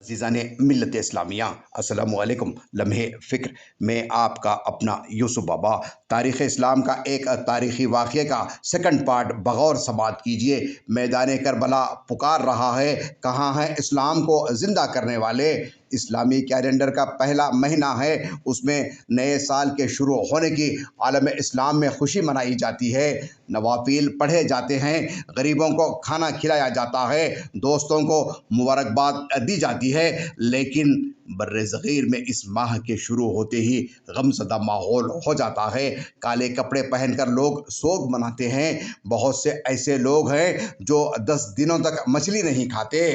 عزیزان ملت اسلامیہ، السلام علیکم۔ لمحے فکر میں آپ کا اپنا یوسف بابا۔ تاریخ اسلام کا ایک تاریخی واقعے کا سیکنڈ پارٹ بغور سماعت کیجیے۔ میدان کربلا پکار رہا ہے، کہاں ہیں اسلام کو زندہ کرنے والے؟ اسلامی کیلنڈر کا پہلا مہینہ ہے، اس میں نئے سال کے شروع ہونے کی عالم اسلام میں خوشی منائی جاتی ہے۔ نوافل پڑھے جاتے ہیں، غریبوں کو کھانا کھلایا جاتا ہے، دوستوں کو مبارکباد دی جاتی ہے، لیکن بر صغیر میں اس ماہ کے شروع ہوتے ہی غمزدہ ماحول ہو جاتا ہے۔ کالے کپڑے پہن کر لوگ سوگ مناتے ہیں۔ بہت سے ایسے لوگ ہیں جو 10 دنوں تک مچھلی نہیں کھاتے۔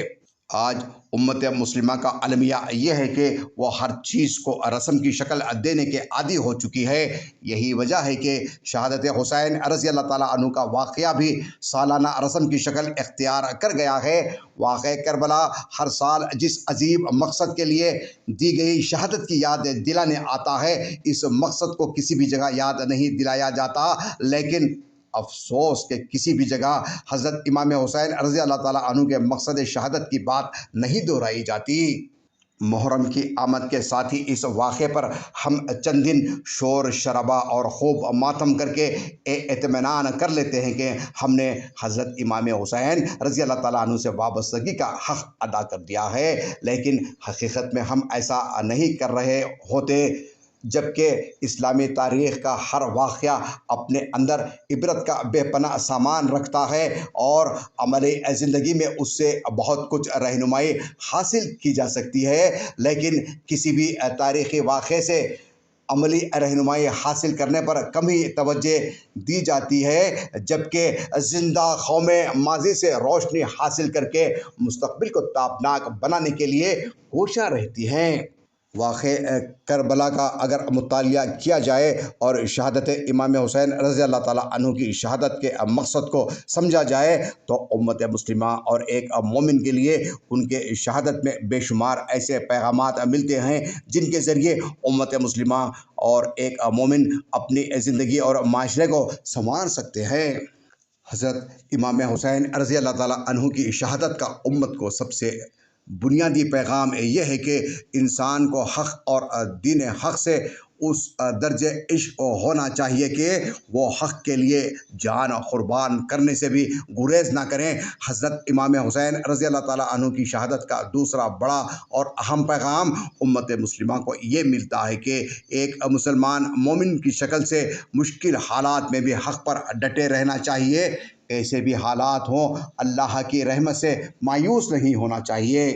آج امت مسلمہ کا المیہ یہ ہے کہ وہ ہر چیز کو رسم کی شکل دینے کے عادی ہو چکی ہے۔ یہی وجہ ہے کہ شہادت حسین رضی اللہ تعالیٰ عنہ کا واقعہ بھی سالانہ رسم کی شکل اختیار کر گیا ہے۔ واقعہ کربلا ہر سال جس عظیم مقصد کے لیے دی گئی شہادت کی یاد دلانے آتا ہے، اس مقصد کو کسی بھی جگہ یاد نہیں دلایا جاتا، لیکن افسوس کہ کسی بھی جگہ حضرت امام حسین رضی اللہ تعالیٰ عنہ کے مقصد شہادت کی بات نہیں دہرائی جاتی۔ محرم کی آمد کے ساتھ ہی اس واقعے پر ہم چند دن شور شرابہ اور خوب ماتم کر کے اطمینان کر لیتے ہیں کہ ہم نے حضرت امام حسین رضی اللہ تعالیٰ عنہ سے وابستگی کا حق ادا کر دیا ہے، لیکن حقیقت میں ہم ایسا نہیں کر رہے ہوتے، جبکہ اسلامی تاریخ کا ہر واقعہ اپنے اندر عبرت کا بے پناہ سامان رکھتا ہے، اور عملی زندگی میں اس سے بہت کچھ رہنمائی حاصل کی جا سکتی ہے، لیکن کسی بھی تاریخی واقعے سے عملی رہنمائی حاصل کرنے پر کم ہی توجہ دی جاتی ہے، جبکہ زندہ قومیں ماضی سے روشنی حاصل کر کے مستقبل کو تابناک بنانے کے لیے کوشاں رہتی ہیں۔ واقعہ کربلا کا اگر مطالعہ کیا جائے اور شہادت امام حسین رضی اللہ تعالیٰ عنہ کی شہادت کے مقصد کو سمجھا جائے تو امت مسلمہ اور ایک مومن کے لیے ان کے شہادت میں بے شمار ایسے پیغامات ملتے ہیں جن کے ذریعے امت مسلمہ اور ایک مومن اپنی زندگی اور معاشرے کو سنوار سکتے ہیں۔ حضرت امام حسین رضی اللہ تعالیٰ عنہ کی شہادت کا امت کو سب سے بنیادی پیغام یہ ہے کہ انسان کو حق اور دین حق سے اس درجے عشق ہونا چاہیے کہ وہ حق کے لیے جان قربان کرنے سے بھی گریز نہ کریں۔ حضرت امام حسین رضی اللہ تعالیٰ عنہ کی شہادت کا دوسرا بڑا اور اہم پیغام امت مسلمہ کو یہ ملتا ہے کہ ایک مسلمان مومن کی شکل سے مشکل حالات میں بھی حق پر ڈٹے رہنا چاہیے۔ کیسے بھی حالات ہوں، اللہ کی رحمت سے مایوس نہیں ہونا چاہیے۔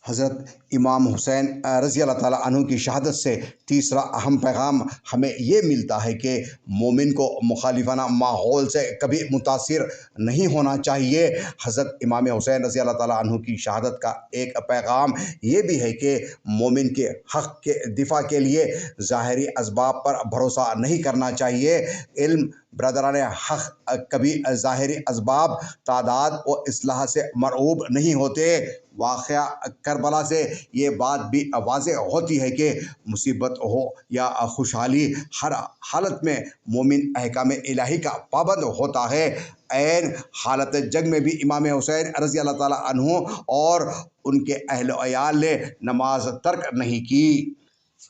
حضرت امام حسین رضی اللہ تعالیٰ عنہ کی شہادت سے تیسرا اہم پیغام ہمیں یہ ملتا ہے کہ مومن کو مخالفانہ ماحول سے کبھی متاثر نہیں ہونا چاہیے۔ حضرت امام حسین رضی اللہ تعالیٰ عنہ کی شہادت کا ایک پیغام یہ بھی ہے کہ مومن کے حق کے دفاع کے لیے ظاہری اسباب پر بھروسہ نہیں کرنا چاہیے۔ علم برادران حق کبھی ظاہری اسباب، تعداد و اصلاح سے مرعوب نہیں ہوتے۔ واقعہ کربلا سے یہ بات بھی واضح ہوتی ہے کہ مصیبت ہو یا خوشحالی، ہر حالت میں مومن احکام الہی کا پابند ہوتا ہے۔ عین حالت جنگ میں بھی امام حسین رضی اللہ تعالیٰ عنہ اور ان کے اہل و عیال نے نماز ترک نہیں کی۔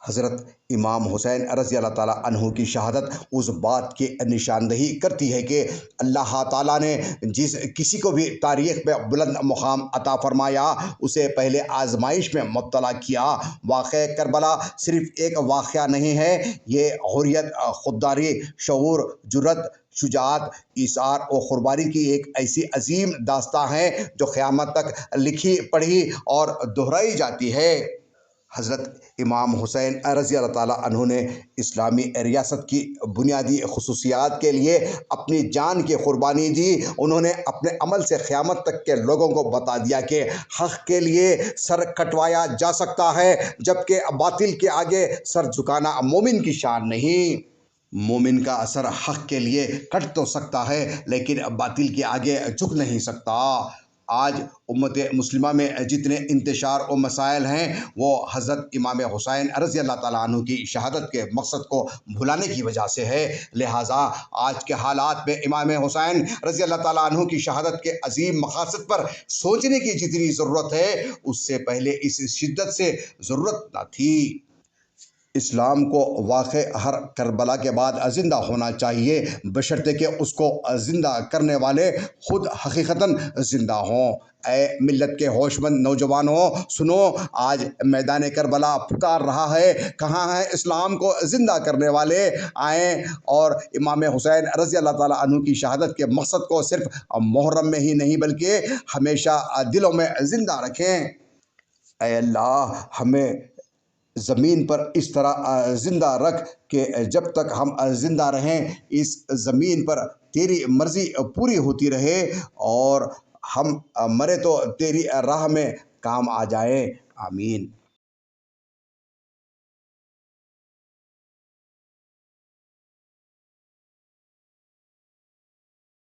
حضرت امام حسین رضی اللہ تعالیٰ عنہ کی شہادت اس بات کی نشاندہی کرتی ہے کہ اللہ تعالیٰ نے جس کسی کو بھی تاریخ میں بلند مقام عطا فرمایا، اسے پہلے آزمائش میں مبتلا کیا۔ واقعہ کربلا صرف ایک واقعہ نہیں ہے، یہ حریت، خودداری، شعور، جرأت، شجاعت، ایثار و قربانی کی ایک ایسی عظیم داستان ہے جو قیامت تک لکھی پڑھی اور دہرائی جاتی ہے۔ حضرت امام حسین رضی اللہ تعالیٰ عنہ نے اسلامی ریاست کی بنیادی خصوصیات کے لیے اپنی جان کی قربانی دی۔ انہوں نے اپنے عمل سے قیامت تک کے لوگوں کو بتا دیا کہ حق کے لیے سر کٹوایا جا سکتا ہے، جبکہ باطل کے آگے سر جھکانا مومن کی شان نہیں۔ مومن کا سر حق کے لیے کٹ تو سکتا ہے، لیکن باطل کے آگے جھک نہیں سکتا۔ آج امت مسلمہ میں جتنے انتشار و مسائل ہیں وہ حضرت امام حسین رضی اللہ تعالیٰ عنہ کی شہادت کے مقصد کو بھلانے کی وجہ سے ہے۔ لہٰذا آج کے حالات میں امام حسین رضی اللہ تعالیٰ عنہ کی شہادت کے عظیم مقاصد پر سوچنے کی جتنی ضرورت ہے اس سے پہلے اس شدت سے ضرورت نہ تھی۔ اسلام کو واقع ہر کربلا کے بعد زندہ ہونا چاہیے، بشرطے کہ اس کو زندہ کرنے والے خود حقیقتاً زندہ ہوں۔ اے ملت کے ہوش مند نوجوانوں سنو، آج میدان کربلا پکار رہا ہے، کہاں ہیں اسلام کو زندہ کرنے والے؟ آئیں اور امام حسین رضی اللہ تعالیٰ عنہ کی شہادت کے مقصد کو صرف محرم میں ہی نہیں بلکہ ہمیشہ دلوں میں زندہ رکھیں۔ اے اللہ ہمیں زمین پر اس طرح زندہ رکھ کہ جب تک ہم زندہ رہیں اس زمین پر تیری مرضی پوری ہوتی رہے اور ہم مرے تو تیری راہ میں کام آ جائیں۔ آمین۔